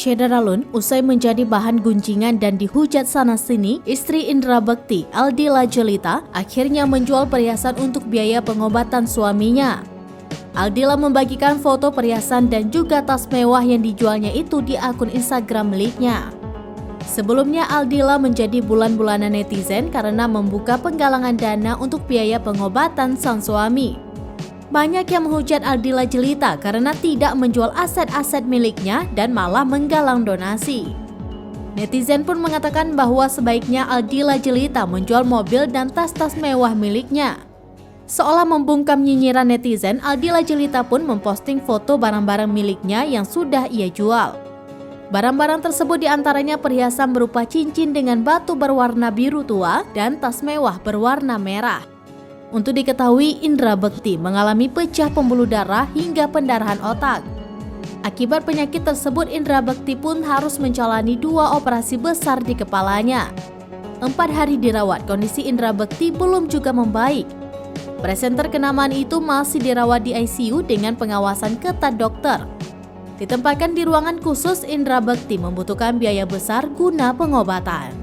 Syederalun usai menjadi bahan gunjingan dan dihujat sana-sini, istri Indra Bekti, Aldila Jelita, akhirnya menjual perhiasan untuk biaya pengobatan suaminya. Aldila membagikan foto perhiasan dan juga tas mewah yang dijualnya itu di akun Instagram miliknya. Sebelumnya Aldila menjadi bulan-bulanan netizen karena membuka penggalangan dana untuk biaya pengobatan sang suami. Banyak yang menghujat Aldila Jelita karena tidak menjual aset-aset miliknya dan malah menggalang donasi. Netizen pun mengatakan bahwa sebaiknya Aldila Jelita menjual mobil dan tas-tas mewah miliknya. Seolah membungkam nyinyiran netizen, Aldila Jelita pun memposting foto barang-barang miliknya yang sudah ia jual. Barang-barang tersebut diantaranya perhiasan berupa cincin dengan batu berwarna biru tua dan tas mewah berwarna merah. Untuk diketahui, Indra Bekti mengalami pecah pembuluh darah hingga pendarahan otak. Akibat penyakit tersebut, Indra Bekti pun harus menjalani 2 operasi besar di kepalanya. 4 hari dirawat, kondisi Indra Bekti belum juga membaik. Presenter kenamaan itu masih dirawat di ICU dengan pengawasan ketat dokter. Ditempatkan di ruangan khusus, Indra Bekti membutuhkan biaya besar guna pengobatan.